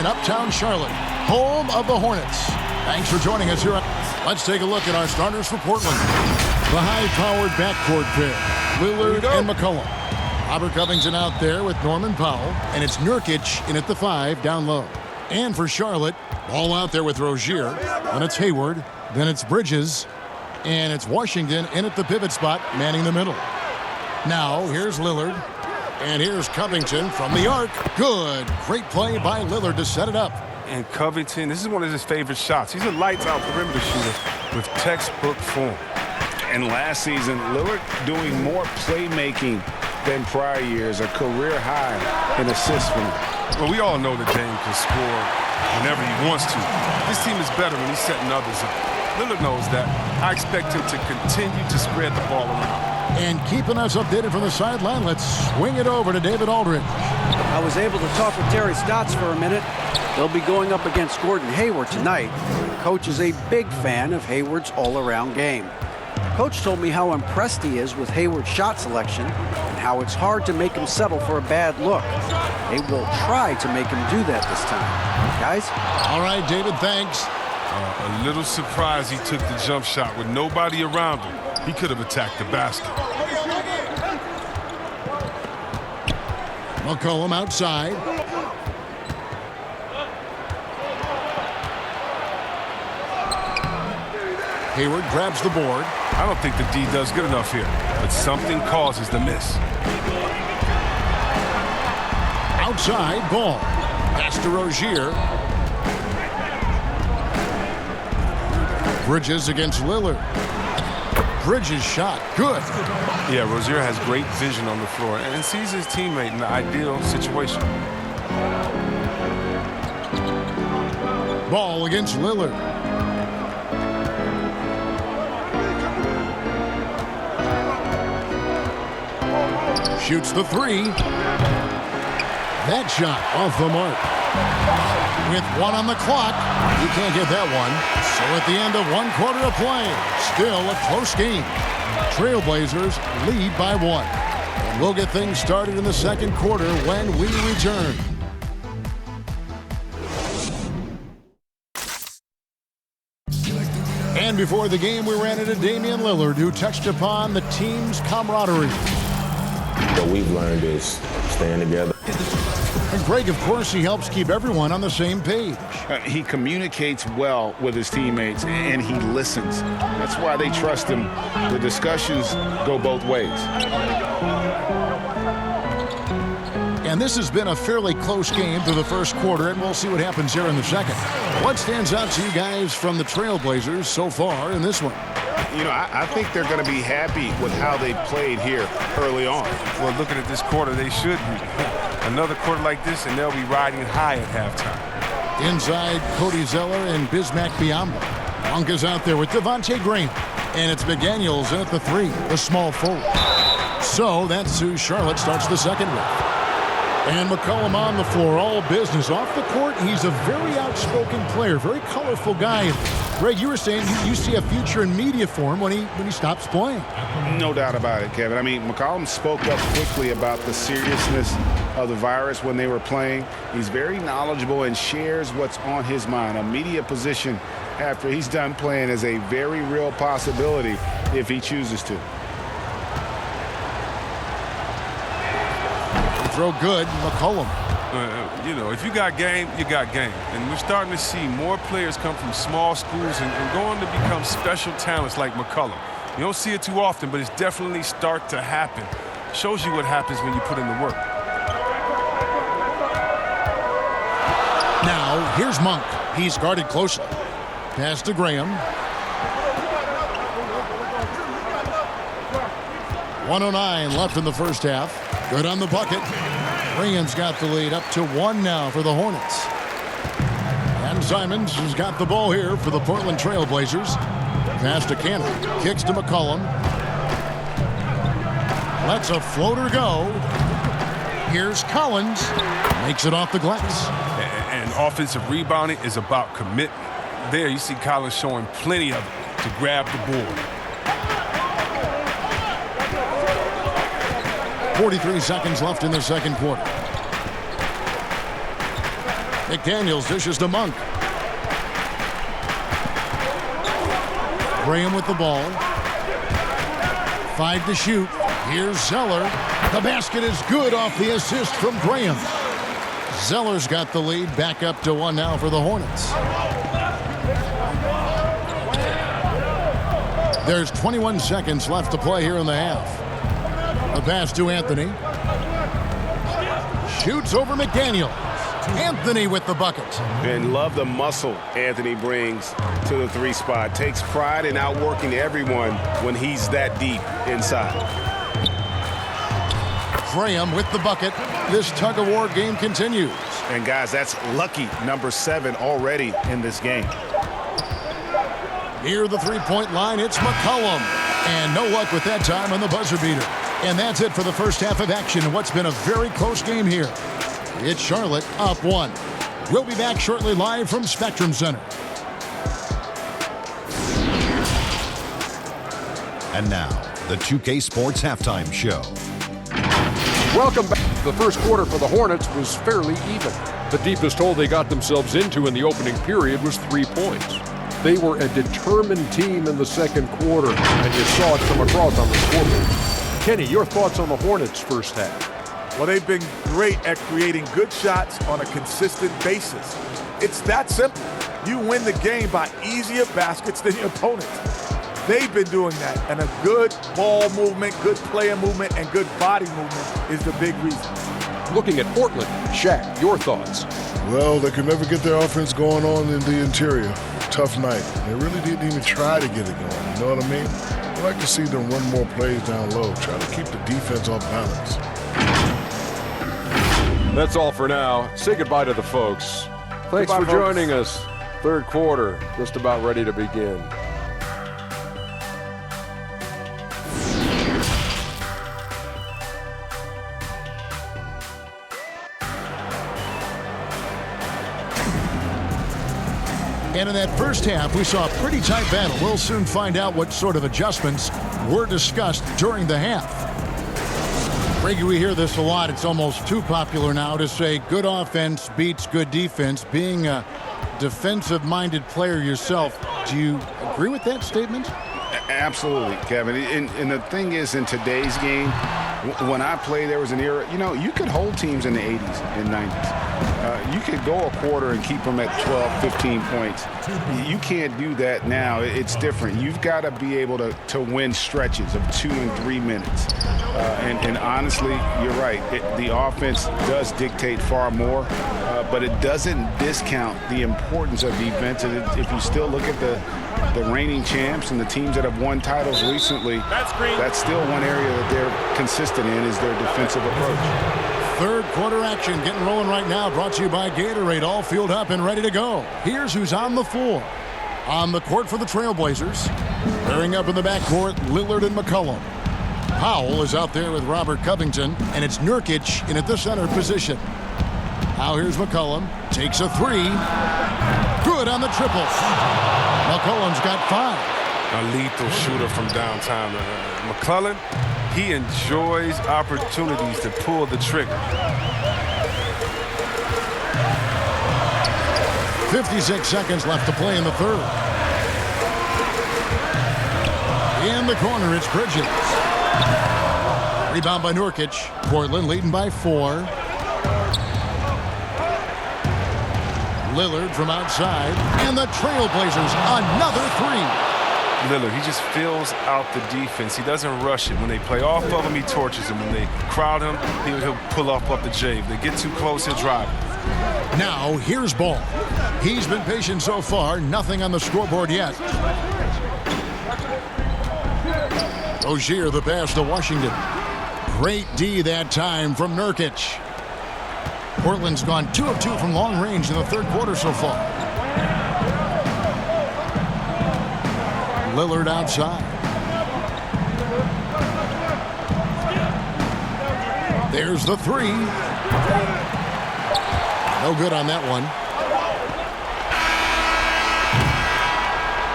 in Uptown Charlotte, home of the Hornets. Thanks for joining us here. Let's take a look at our starters for Portland. The high-powered backcourt pair, Lillard and McCollum. Robert Covington out there with Norman Powell, and it's Nurkic in at the 5 down low. And for Charlotte, Ball out there with Rozier, then it's Hayward, then it's Bridges, and it's Washington in at the pivot spot, manning the middle. Now, here's Lillard. And here's Covington from the arc. Good. Great play by Lillard to set it up. And Covington, this is one of his favorite shots. He's a lights-out perimeter shooter with textbook form. And last season, Lillard doing more playmaking than prior years, a career high in assists for him. Well, we all know that Dame can score whenever he wants to. This team is better when he's setting others up. Lillard knows that. I expect him to continue to spread the ball around. And keeping us updated from the sideline, let's swing it over to David Aldridge. I was able to talk with Terry Stotts for a minute. They'll be going up against Gordon Hayward tonight. Coach is a big fan of Hayward's all-around game. Coach told me how impressed he is with Hayward's shot selection and how it's hard to make him settle for a bad look. They will try to make him do that this time. Guys? All right, David, thanks. A little surprised he took the jump shot with nobody around him. He could have attacked the basket. McCollum outside. Hayward grabs the board. I don't think the D does good enough here, but something causes the miss. Outside, Ball. Pass to Rozier. Bridges against Lillard. Bridges shot. Good. Yeah, Rozier has great vision on the floor and sees his teammate in the ideal situation. Ball against Lillard. Shoots the 3. That shot off the mark. With 1 on the clock, you can't get that one. So at the end of 1 quarter of play, still a close game. Trailblazers lead by 1. And we'll get things started in the second quarter when we return. And before the game, we ran into Damian Lillard, who touched upon the team's camaraderie. What we've learned is staying together. And Greg, of course, he helps keep everyone on the same page. He communicates well with his teammates, and he listens. That's why they trust him. The discussions go both ways. And this has been a fairly close game through the first quarter, and we'll see what happens here in the second. What stands out to you guys from the Trailblazers so far in this one? You know, I think they're going to be happy with how they played here early on. Well, looking at this quarter, they should be. Another quarter like this, and they'll be riding high at halftime. Inside, Cody Zeller and Bismack Biyombo. Monk is out there with Devontae Graham. And it's McDaniels in at the 3, the small forward. So that's who Charlotte starts the second with. And McCollum on the floor, all business. Off the court, he's a very outspoken player, very colorful guy. Greg, you were saying you see a future in media for him when he stops playing. No doubt about it, Kevin. I mean, McCollum spoke up quickly about the seriousness of the virus when they were playing. He's very knowledgeable and shares what's on his mind. A media position after he's done playing is a very real possibility if he chooses to. Throw good, McCollum. You know, if you got game, you got game. And we're starting to see more players come from small schools and go on to become special talents like McCollum. You don't see it too often, but it's definitely start to happen. Shows you what happens when you put in the work. Now, here's Monk. He's guarded closely. Pass to Graham. 1:09 left in the first half. Good on the bucket. Graham's got the lead up to 1 now for the Hornets. And Simons has got the ball here for the Portland Trailblazers. Pass to Cannon. Kicks to McCollum. Lets a floater go. Here's Collins. Makes it off the glass. And offensive rebounding is about commitment. There you see Collins showing plenty of it to grab the board. 43 seconds left in the second quarter. McDaniels dishes to Monk. Graham with the ball. 5 to shoot. Here's Zeller. The basket is good off the assist from Graham. Zeller's got the lead. Back up to 1 now for the Hornets. There's 21 seconds left to play here in the half. The pass to Anthony. Shoots over McDaniel. Anthony with the bucket. And love the muscle Anthony brings to the 3 spot. Takes pride in outworking everyone when he's that deep inside. Graham with the bucket. This tug-of-war game continues. And guys, that's lucky number 7 already in this game. Near the three-point line, it's McCollum. And no luck with that time on the buzzer beater. And that's it for the first half of action in what's been a very close game here. It's Charlotte up 1. We'll be back shortly live from Spectrum Center. And now, the 2K Sports Halftime Show. Welcome back. The first quarter for the Hornets was fairly even. The deepest hole they got themselves into in the opening period was 3 points. They were a determined team in the second quarter, and you saw it come across on the scoreboard. Kenny, your thoughts on the Hornets' first half? Well, they've been great at creating good shots on a consistent basis. It's that simple. You win the game by easier baskets than your opponent. They've been doing that, and a good ball movement, good player movement, and good body movement is the big reason. Looking at Portland, Shaq, your thoughts? Well, they could never get their offense going on in the interior. Tough night. They really didn't even try to get it going, you know what I mean? I'd like to see them run more plays down low, try to keep the defense off balance. That's all for now. Say goodbye to the folks. Thanks for joining us. Third quarter, just about ready to begin. And in that first half, we saw a pretty tight battle. We'll soon find out what sort of adjustments were discussed during the half. Reggie, we hear this a lot. It's almost too popular now to say good offense beats good defense. Being a defensive-minded player yourself, do you agree with that statement? Absolutely, Kevin. And the thing is, in today's game, when I play, there was an era, you know, you could hold teams in the 80s and 90s. You could go a quarter and keep them at 12, 15 points. You can't do that now. It's different. You've got to be able to win stretches of 2 and 3 minutes. And honestly, you're right. The offense does dictate far more, but it doesn't discount the importance of defense. And if you still look at the reigning champs and the teams that have won titles recently, that's still one area that they're consistent in is their defensive approach. Third quarter action getting rolling right now, brought to you by Gatorade, all fueled up and ready to go. Here's who's on the floor. On the court for the Trailblazers, pairing up in the backcourt, Lillard and McCollum. Powell is out there with Robert Covington, and it's Nurkic in at the center position. Now here's McCollum, takes a 3. Good on the triple. McCollum's got 5. A lethal shooter from downtown. McClellan, he enjoys opportunities to pull the trigger. 56 seconds left to play in the third. In the corner, it's Bridges. Rebound by Nurkic. Portland leading by 4. Lillard from outside. And the Trailblazers, another 3. Lillard, he just fills out the defense. He doesn't rush it. When they play off of him, he torches him. When they crowd him, he'll pull up the J. If they get too close, he'll drive. Now, here's Ball. He's been patient so far. Nothing on the scoreboard yet. Rozier, the pass to Washington. Great D that time from Nurkic. Portland's gone 2 of 2 from long range in the third quarter so far. Lillard outside. There's the 3. No good on that one.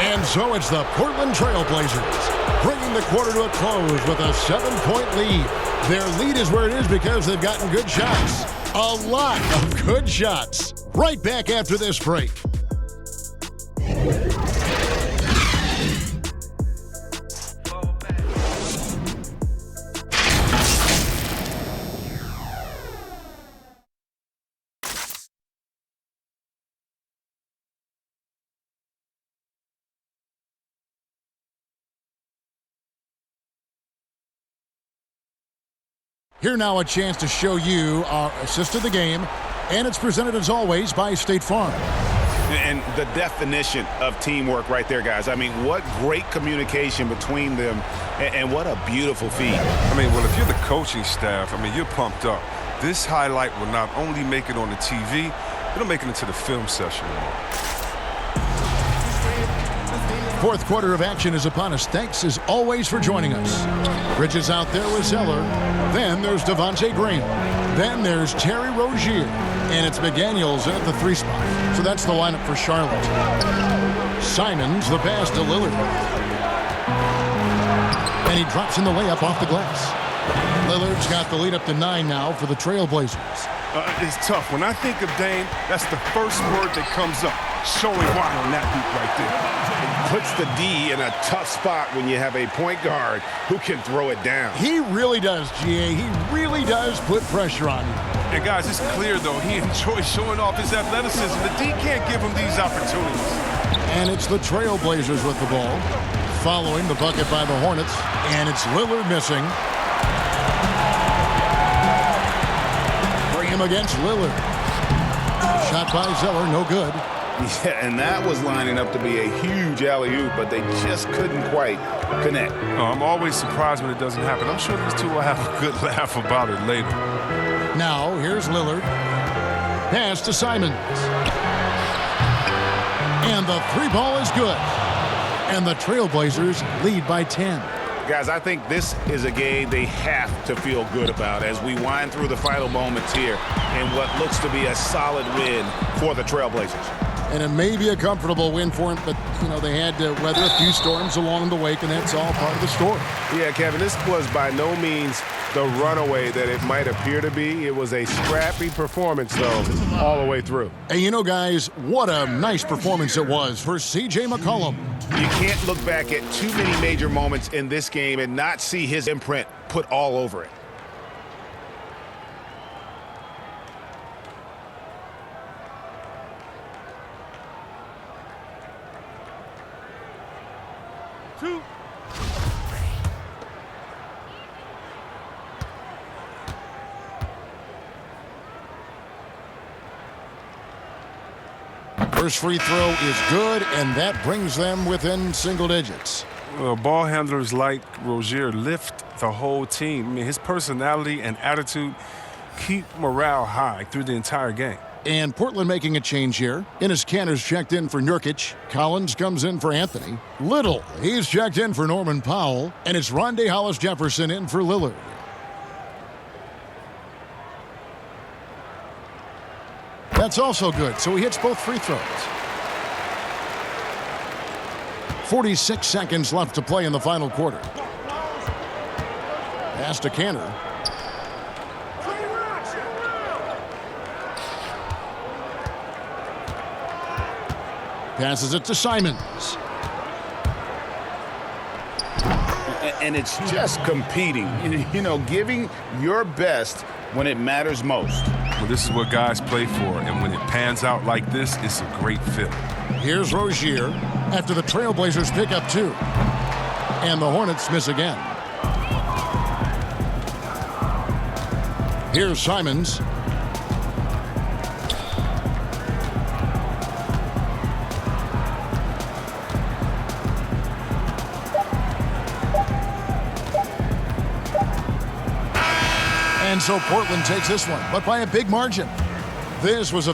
And so it's the Portland Trailblazers bringing the quarter to a close with a 7-point lead. Their lead is where it is because they've gotten good shots. A lot of good shots. Right back after this break. Here now a chance to show you our assist of the game, and it's presented as always by State Farm. And the definition of teamwork right there, guys. I mean, what great communication between them, and what a beautiful feed. I mean, well, if you're the coaching staff, I mean, you're pumped up. This highlight will not only make it on the TV, it'll make it into the film session. Fourth quarter of action is upon us. Thanks as always for joining us. Bridges out there with Zeller. Then there's Devontae Green. Then there's Terry Rozier. And it's McDaniels in at the 3 spot. So that's the lineup for Charlotte. Simons, the pass to Lillard. And he drops in the layup off the glass. Lillard's got the lead up to 9 now for the Trailblazers. It's tough. When I think of Dame, that's the first word that comes up. Showing why on that beat right there. Puts the D in a tough spot when you have a point guard who can throw it down. He really does, GA. He really does put pressure on you. And guys, it's clear, though, he enjoys showing off his athleticism. The D can't give him these opportunities. And it's the Trailblazers with the ball. Following the bucket by the Hornets. And it's Lillard missing. Bring him against Lillard. Shot by Zeller, no good. Yeah, and that was lining up to be a huge alley-oop, but they just couldn't quite connect. Oh, I'm always surprised when it doesn't happen. I'm sure these two will have a good laugh about it later. Now, here's Lillard. Pass to Simons. And the 3 ball is good. And the Trailblazers lead by 10. Guys, I think this is a game they have to feel good about as we wind through the final moments here in what looks to be a solid win for the Trailblazers. And it may be a comfortable win for them, but, you know, they had to weather a few storms along the way, and that's all part of the story. Yeah, Kevin, this was by no means the runaway that it might appear to be. It was a scrappy performance, though, all the way through. And, you know, guys, what a nice performance it was for C.J. McCollum. You can't look back at too many major moments in this game and not see his imprint put all over it. First free throw is good, and that brings them within single digits. Well, ball handlers like Rozier lift the whole team. I mean, his personality and attitude keep morale high through the entire game. And Portland making a change here. Enes Kanter's checked in for Nurkic. Collins comes in for Anthony. Little, he's checked in for Norman Powell. And it's Rondae Hollis-Jefferson in for Lillard. That's also good, so he hits both free throws. 46 seconds left to play in the final quarter. Pass to Kanter. Passes it to Simons. And it's just competing, you know, giving your best when it matters most. Well, this is what guys play for, and when it pans out like this, it's a great fit. Here's Rozier after the Trailblazers pick up 2. And the Hornets miss again. Here's Simons. And so Portland takes this one, but by a big margin. This was a